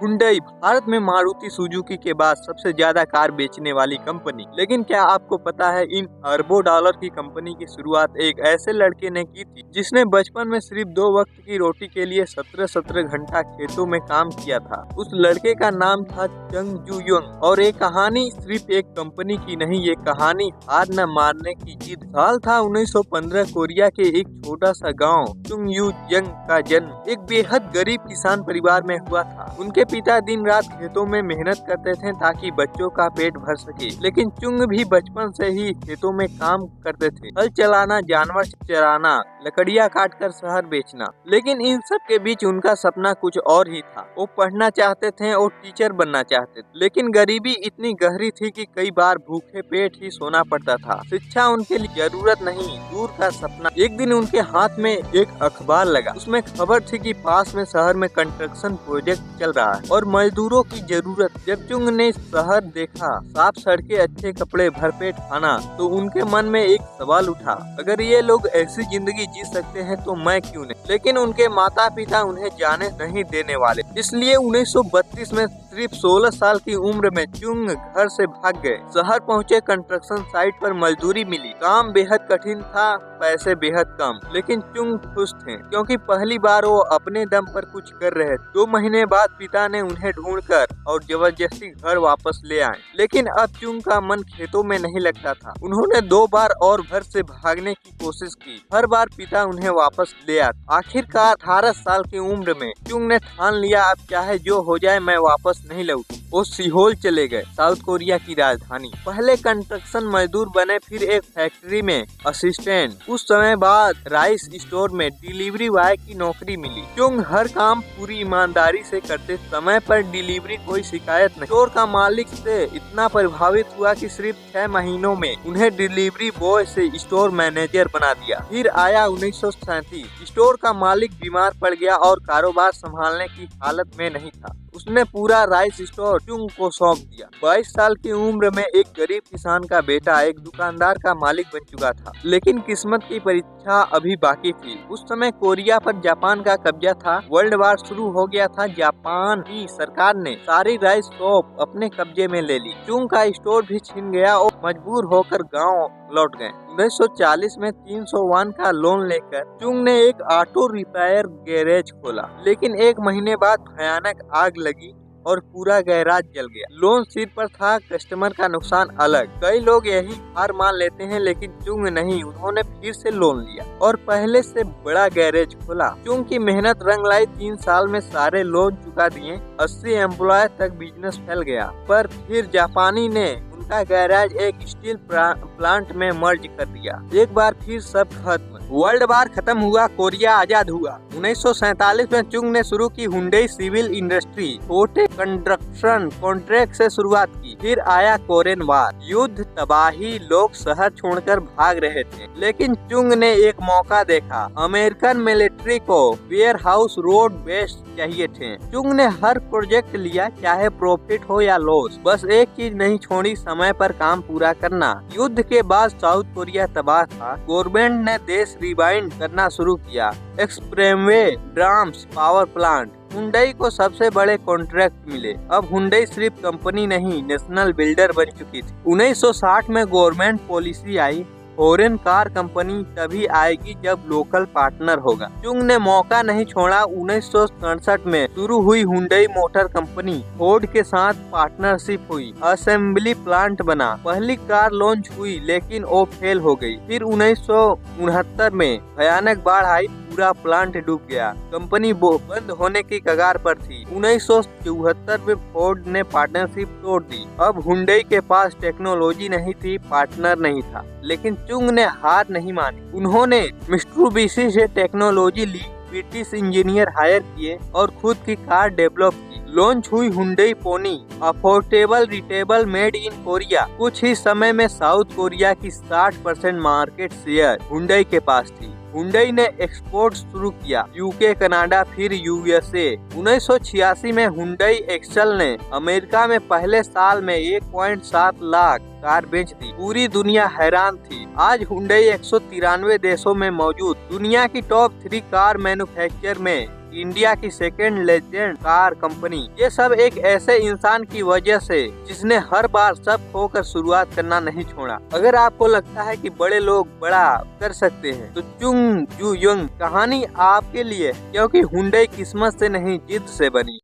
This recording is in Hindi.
हुंडई भारत में मारुति सुजुकी के बाद सबसे ज्यादा कार बेचने वाली कंपनी। लेकिन क्या आपको पता है इन अरबों डॉलर की कंपनी की शुरुआत एक ऐसे लड़के ने की थी जिसने बचपन में सिर्फ 2 वक्त की रोटी के लिए 17-17 घंटा खेतों में काम किया था। उस लड़के का नाम था चंग जू यंग। और ये कहानी सिर्फ एक कंपनी की नहीं, ये कहानी हार न मारने की जिद। साल था 1915। कोरिया के एक छोटा सा गाँव चुंग यू यंग का जन्म एक बेहद गरीब किसान परिवार में हुआ था। उनके पिता दिन रात खेतों में मेहनत करते थे ताकि बच्चों का पेट भर सके। लेकिन चुंग भी बचपन से ही खेतों में काम करते थे, हल चलाना, जानवर चराना, लकड़ियाँ काट कर शहर बेचना। लेकिन इन सब के बीच उनका सपना कुछ और ही था। वो पढ़ना चाहते थे और टीचर बनना चाहते थे। लेकिन गरीबी इतनी गहरी थी कि कई बार भूखे पेट ही सोना पड़ता था। शिक्षा उनके लिए जरूरत नहीं, दूर का सपना। एक दिन उनके हाथ में एक अखबार लगा। उसमें खबर थी कि पास में शहर में कंस्ट्रक्शन प्रोजेक्ट चल रहा है और मजदूरों की जरूरत। जब चुंग ने शहर देखा, साफ सड़कें, अच्छे कपड़े, भरपेट खाना, तो उनके मन में एक सवाल उठा, अगर ये लोग ऐसी जिंदगी जी सकते हैं तो मैं क्यों नहीं। लेकिन उनके माता पिता उन्हें जाने नहीं देने वाले। इसलिए 1932 में सिर्फ 16 साल की उम्र में चुंग घर से भाग गए। शहर पहुँचे। कंस्ट्रक्शन साइट पर मजदूरी मिली। काम बेहद कठिन था, पैसे बेहद कम। लेकिन चुंग खुश थे क्योंकि पहली बार वो अपने दम पर कुछ कर रहे थे। 2 महीने बाद पिता ने उन्हें ढूंढकर और जबरदस्ती घर वापस ले आए। लेकिन अब चुंग का मन खेतों में नहीं लगता था। उन्होंने 2 बार और घर से भागने की कोशिश की। हर बार पिता उन्हें वापस ले आते। आखिरकार 18 साल की उम्र में चुंग ने ठान लिया, अब चाहे जो हो जाए मैं वापस नहीं लौटूं। वो सिहोल चले गए, साउथ कोरिया की राजधानी। पहले कंस्ट्रक्शन मजदूर बने, फिर एक फैक्ट्री में असिस्टेंट। कुछ समय बाद राइस स्टोर में डिलीवरी बॉय की नौकरी मिली। चुंग हर काम पूरी ईमानदारी से करते, समय पर डिलीवरी, कोई शिकायत नहीं। स्टोर का मालिक से इतना प्रभावित हुआ कि सिर्फ 6 महीनों में उन्हें डिलीवरी बॉय से स्टोर मैनेजर बना दिया। फिर आया 1937। स्टोर का मालिक बीमार पड़ गया और कारोबार संभालने की हालत में नहीं था। उसने पूरा राइस स्टोर चुंग को सौंप दिया। 22 साल की उम्र में एक गरीब किसान का बेटा एक दुकानदार का मालिक बन चुका था। लेकिन किस्मत की परीक्षा अभी बाकी थी। उस समय कोरिया पर जापान का कब्जा था। वर्ल्ड वार शुरू हो गया था। जापान की सरकार ने सारी राइस शॉप अपने कब्जे में ले ली। चुंग का स्टोर भी छिन गया और मजबूर होकर गाँव लौट गए। 1940 में 300 वॉन का लोन लेकर चुंग ने एक ऑटो रिपेयर गैरेज खोला। लेकिन 1 महीने बाद भयानक आग लगी और पूरा गैराज जल गया। लोन सिर पर था, कस्टमर का नुकसान अलग। कई लोग यही हार मान लेते हैं, लेकिन चुंग नहीं। उन्होंने फिर से लोन लिया और पहले से बड़ा गैरेज खोला। चुंग की मेहनत रंग लाई। 3 साल में सारे लोन चुका दिए। 80 एम्प्लॉय तक बिजनेस फैल गया। पर फिर जापानी ने उनका गैराज एक स्टील प्लांट में मर्ज कर दिया। एक बार फिर सब खत्म। वर्ल्ड वार खत्म हुआ, कोरिया आजाद हुआ। 1947 में चुंग ने शुरू की हुंडई सिविल इंडस्ट्री। छोटे कंस्ट्रक्शन कॉन्ट्रैक्ट से शुरुआत की। फिर आया कोरियन वार, युद्ध, तबाही, लोग शहर छोड़कर भाग रहे थे। लेकिन चुंग ने एक मौका देखा। अमेरिकन मिलिट्री को वेयर हाउस, रोड बेस चाहिए थे। चुंग ने हर प्रोजेक्ट लिया, चाहे प्रॉफिट हो या लॉस। बस एक चीज नहीं छोड़ी, समय पर काम पूरा करना। युद्ध के बाद साउथ कोरिया तबाह था। गवर्नमेंट ने देश रिवाइंड करना शुरू किया। Expressway, drums, power plant. Hyundai को सबसे बड़े कॉन्ट्रैक्ट मिले। अब हुंडई सिर्फ कंपनी नहीं, नेशनल बिल्डर बन चुकी थी। 1960 में गवर्नमेंट पॉलिसी आई, फॉरेन कार कंपनी तभी आएगी जब लोकल पार्टनर होगा। चुंग ने मौका नहीं छोड़ा। 1967 में शुरू हुई हुंडई मोटर कंपनी। फोर्ड के साथ पार्टनरशिप हुई। असेंबली प्लांट बना। पहली कार लॉन्च हुई, लेकिन वो फेल हो गई। फिर 1969 में भयानक बाढ़ आई, पूरा प्लांट डूब गया। कंपनी बंद होने की कगार पर थी। 1974 में फोर्ड ने पार्टनरशिप तोड़ दी। अब हुंडई के पास टेक्नोलॉजी नहीं थी, पार्टनर नहीं था। लेकिन चुंग ने हार नहीं मानी। उन्होंने मित्सुबिशी से टेक्नोलॉजी ली, ब्रिटिश इंजीनियर हायर किए और खुद की कार डेवलप की। लॉन्च हुई Hyundai Pony, affordable reliable made in Korea. कुछ ही समय में साउथ कोरिया की 60% मार्केट शेयर हुंडई के पास थी। हुंडई ने एक्सपोर्ट शुरू किया, यूके, कनाडा, फिर यूएसए। 1986 में हुंडई एक्सेल ने अमेरिका में पहले साल में 1.7 लाख कार बेच दी। पूरी दुनिया हैरान थी। आज हुंडई 193 देशों में मौजूद। दुनिया की टॉप 3 कार मैन्युफैक्चर में इंडिया की सेकेंड लेजेंड कार कंपनी, ये सब एक ऐसे इंसान की वजह से जिसने हर बार सब खोकर शुरुआत करना नहीं छोड़ा। अगर आपको लगता है कि बड़े लोग बड़ा कर सकते हैं तो चुंग जू यंग कहानी आपके लिए, क्योंकि हुंडई किस्मत से नहीं जिद से बनी।